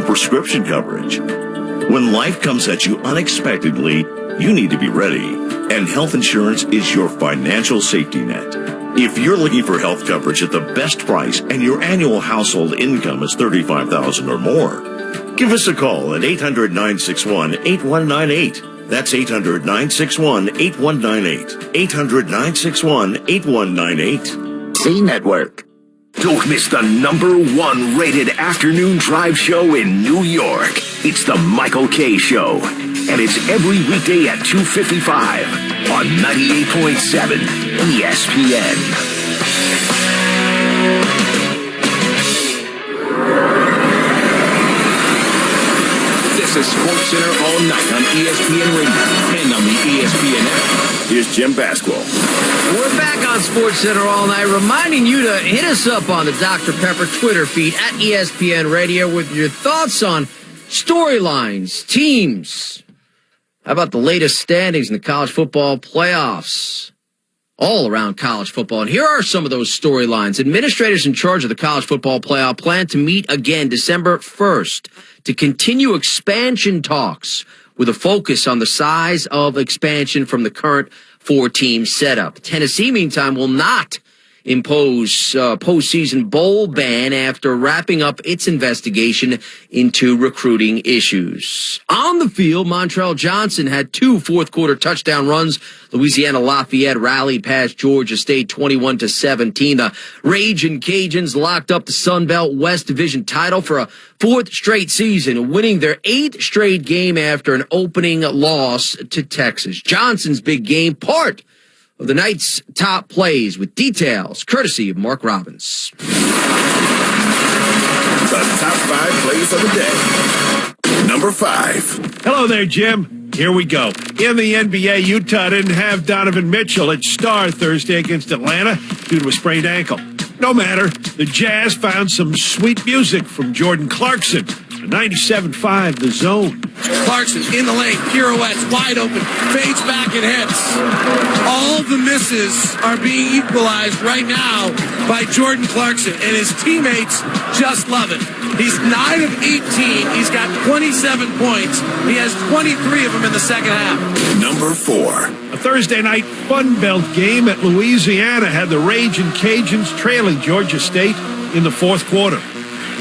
prescription coverage. When life comes at you unexpectedly, you need to be ready. And health insurance is your financial safety net. If you're looking for health coverage at the best price and your annual household income is $35,000 or more, give us a call at 800-961-8198. That's 800-961-8198. 800-961-8198. C Network. Don't miss the #1 rated afternoon drive show in New York. It's the Michael K. Show. And it's every weekday at 2:55 on 98.7 ESPN. This is SportsCenter all night on ESPN Radio and on the ESPN app. Here's Jim Basquill. We're back on SportsCenter all night, reminding you to hit us up on the Dr. Pepper Twitter feed at ESPN Radio with your thoughts on storylines, teams. How about the latest standings in the college football playoffs? All around college football. And here are some of those storylines. Administrators in charge of the college football playoff plan to meet again December 1st to continue expansion talks with a focus on the size of expansion from the current 4-team setup. Tennessee, meantime, will not impose postseason bowl ban after wrapping up its investigation into recruiting issues. On the field, Montrell Johnson had 2 fourth-quarter touchdown runs. Louisiana Lafayette rallied past Georgia State 21-17. The Ragin' Cajuns locked up the Sun Belt West Division title for a 4th straight season, winning their 8th straight game after an opening loss to Texas. Johnson's big game, part of the night's top plays, with details courtesy of Mark Robbins. The top 5 plays of the day. Number 5. Hello there, Jim. Here we go. In the NBA, Utah didn't have Donovan Mitchell at star Thursday against Atlanta due to a sprained ankle. No matter, the Jazz found some sweet music from Jordan Clarkson. 97.5 The Zone. Clarkson in the lane, pirouettes, wide open, fades back and hits. All the misses are being equalized right now by Jordan Clarkson, and his teammates just love it. He's 9 of 18. He's got 27 points. He has 23 of them in the second half. Number 4. A Thursday night Fun Belt game at Louisiana had the Ragin' Cajuns trailing Georgia State in the 4th quarter.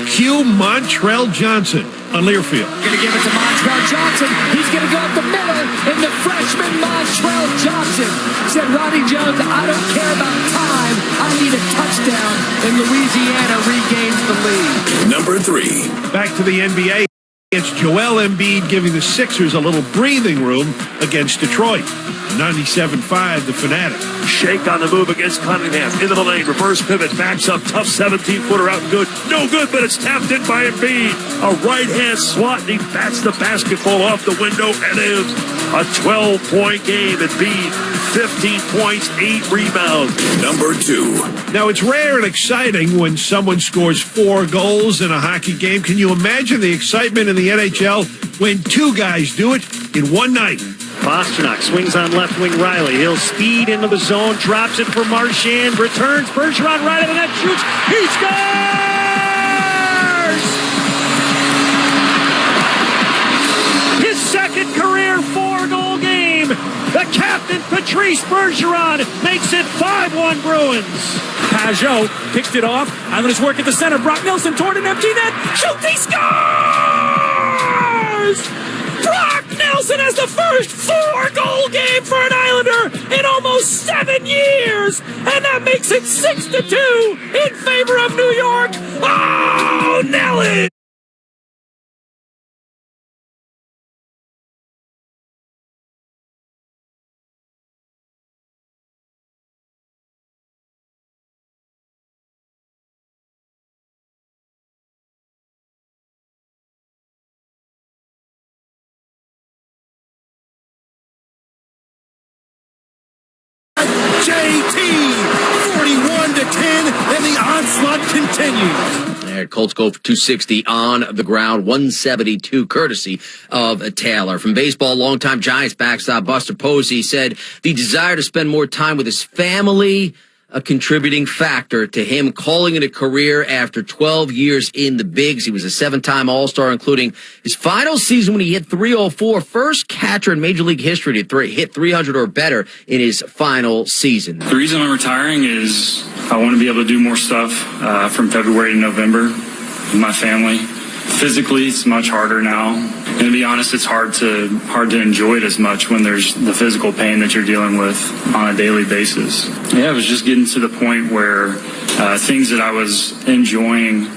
Cue Montrell Johnson on Learfield. Going to give it to Montrell Johnson. He's going to go up the middle, and the freshman Montrell Johnson said, Ronnie Jones, I don't care about time. I need a touchdown, and Louisiana regains the lead. Number 3. Back to the NBA. It's Joel Embiid giving the Sixers a little breathing room against Detroit. 97.5 The Fanatic. Shake on the move against Cunningham. Into the lane. Reverse pivot. Backs up. Tough 17-footer out good. No good, but it's tapped in by Embiid. A right-hand swat, and he bats the basketball off the window, and it is a 12-point game. Embiid, 15 points, 8 rebounds. Number 2. Now, it's rare and exciting when someone scores 4 goals in a hockey game. Can you imagine the excitement in the NHL when 2 guys do it in one night? Pasternak swings on left wing Riley. He'll speed into the zone, drops it for Marchand, returns, Bergeron right of the net, shoots, he scores! His second career 4-goal game. The captain, Patrice Bergeron, makes it 5-1 Bruins. Pajot picked it off. Islanders work at the center. Brock Nelson toward an empty net. Shoot, he scores! Brock Nelson has the first 4-goal game for an Islander in almost 7 years, and that makes it 6-2 in favor of New York. Oh, Nelly! JT, 41-10, and the onslaught continues. There, Colts go for 260 on the ground, 172 courtesy of Taylor. From baseball, longtime Giants backstop Buster Posey said the desire to spend more time with his family a contributing factor to him calling it a career after 12 years in the bigs. He was a 7-time All-Star, including his final season when he hit .304, first catcher in Major League history to hit 300 or better in his final season. The reason I'm retiring is I want to be able to do more stuff from February to November with my family. Physically, it's much harder now. And to be honest, it's hard to enjoy it as much when there's the physical pain that you're dealing with on a daily basis. Yeah, it was just getting to the point where things that I was enjoying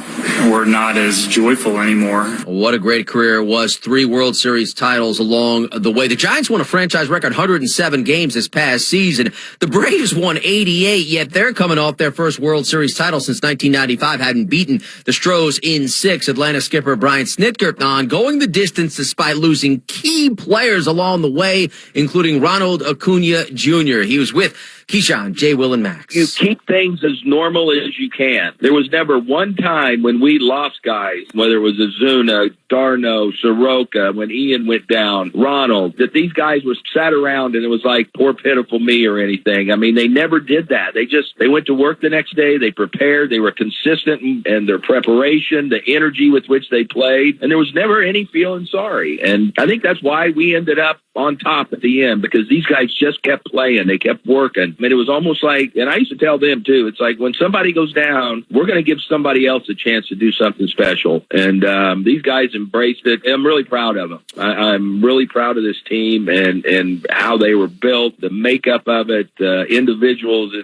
were not as joyful anymore. What a great career it was. 3 World Series titles along the way. The Giants won a franchise record 107 games this past season. The Braves won 88, yet they're coming off their first World Series title since 1995, hadn't beaten the Stros in 6. Atlanta skipper Brian Snitker on going the distance despite losing key players along the way, including Ronald Acuna Jr. He was with Keyshawn, J. Will, and Max. You keep things as normal as you can. There was never one time when we lost guys, whether it was Ozuna, Darno, Soroka, when Ian went down, Ronald, that these guys was sat around and it was like, poor pitiful me or anything. I mean, they never did that. They went to work the next day, they prepared, they were consistent in their preparation, the energy with which they played, and there was never any feeling sorry. And I think that's why we ended up on top at the end, because these guys just kept playing. They kept working. I mean, it was almost like, and I used to tell them too, it's like when somebody goes down, we're going to give somebody else a chance to do something special. And these guys embraced it. I'm really proud of them. I'm really proud of this team and how they were built, the makeup of it, individuals.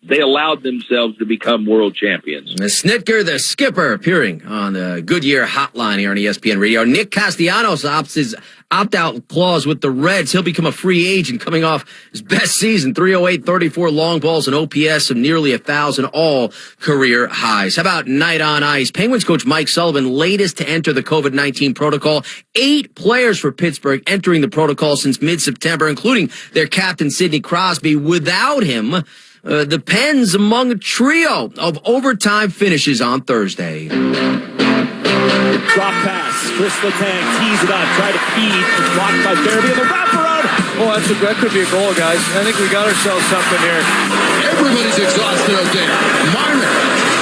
They allowed themselves to become world champions. Snitker, the skipper, appearing on the Goodyear Hotline here on ESPN Radio. Nick Castellanos opts his opt-out clause with the Reds. He'll become a free agent coming off his best season, 308, 34 long balls, and OPS of nearly 1,000, all career highs. How about night on ice? Penguins coach Mike Sullivan, latest to enter the COVID-19 protocol. 8 players for Pittsburgh entering the protocol since mid-September, including their captain Sidney Crosby. Without him, the Pens among a trio of overtime finishes on Thursday. Drop pass. Chris Letang tees it up. Try to feed. Blocked by Fairby. And the wraparound. Oh, that could be a goal, guys. I think we got ourselves something here. Everybody's exhausted out there. Marner.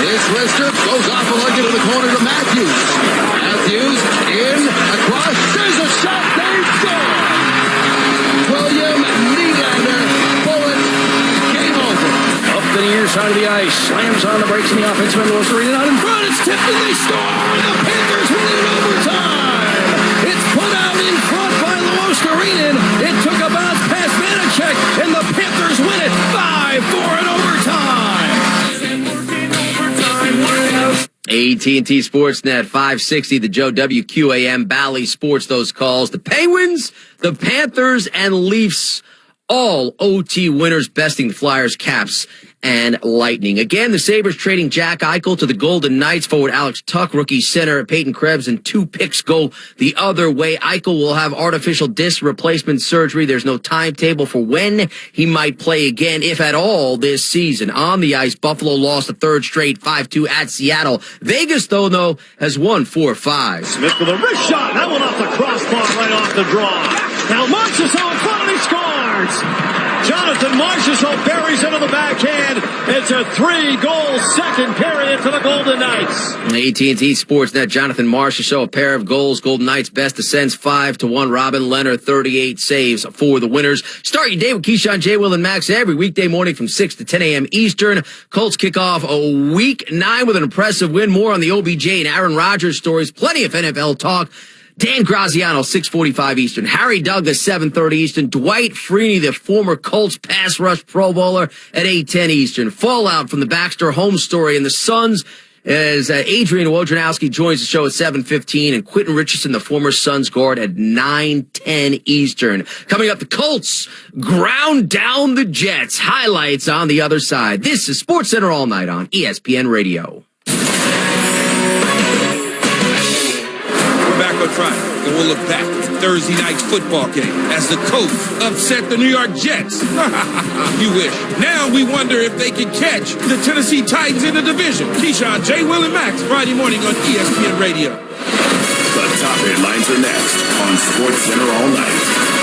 His wrister goes off a leg into the corner to Matthews. Matthews in, across. There's a shot. They score. William Nylander. Bullet. Game over. Up the near side of the ice. Slams on the brakes in the offensive end. Los Arena out in front. It's tipped and they score. The Panthers win in overtime. It's put out in front by Los Arena. It took a bounce past Vanacek, and the Panthers win it 5-4 in overtime. AT&T Sportsnet 560, the Joe WQAM Bally Sports, those calls. The Penguins, the Panthers, and Leafs, all OT winners, besting the Flyers, Caps, and Lightning. Again, the Sabres trading Jack Eichel to the Golden Knights. Forward Alex Tuch, rookie center Peyton Krebs, and 2 picks go the other way. Eichel will have artificial disc replacement surgery. There's no timetable for when he might play again, if at all, this season. On the ice, Buffalo lost the 3rd straight 5-2 at Seattle. Vegas, though, has won 4-5. Smith with a wrist shot. That one off the crossbar, right off the draw. Now Marchessault in front and he scores. Jonathan Marchessault buries into the backhand. It's a 3-goal second period for the Golden Knights. AT&T Sportsnet, Jonathan Marchessault, a pair of goals. Golden Knights best ascends 5-1. Robin Leonard, 38 saves for the winners. Start your day with Keyshawn, J. Will, and Max every weekday morning from 6 to 10 a.m. Eastern. Colts kick off a week 9 with an impressive win. More on the OBJ and Aaron Rodgers stories. Plenty of NFL talk. Dan Graziano, 6:45 Eastern. Harry Douglas, 7:30 Eastern. Dwight Freeney, the former Colts pass rush Pro Bowler, at 8:10 Eastern. Fallout from the Baxter home story and the Suns as Adrian Wojnarowski joins the show at 7:15, and Quentin Richardson, the former Suns guard, at 9:10 Eastern. Coming up, the Colts ground down the Jets. Highlights on the other side. This is SportsCenter All Night on ESPN Radio. Back on track, and we'll look back at Thursday night's football game as the Colts upset the New York Jets. You wish. Now we wonder if they can catch the Tennessee Titans in the division. Keyshawn, J. Will, and Max, Friday morning on ESPN Radio. The top headlines are next on SportsCenter All Night.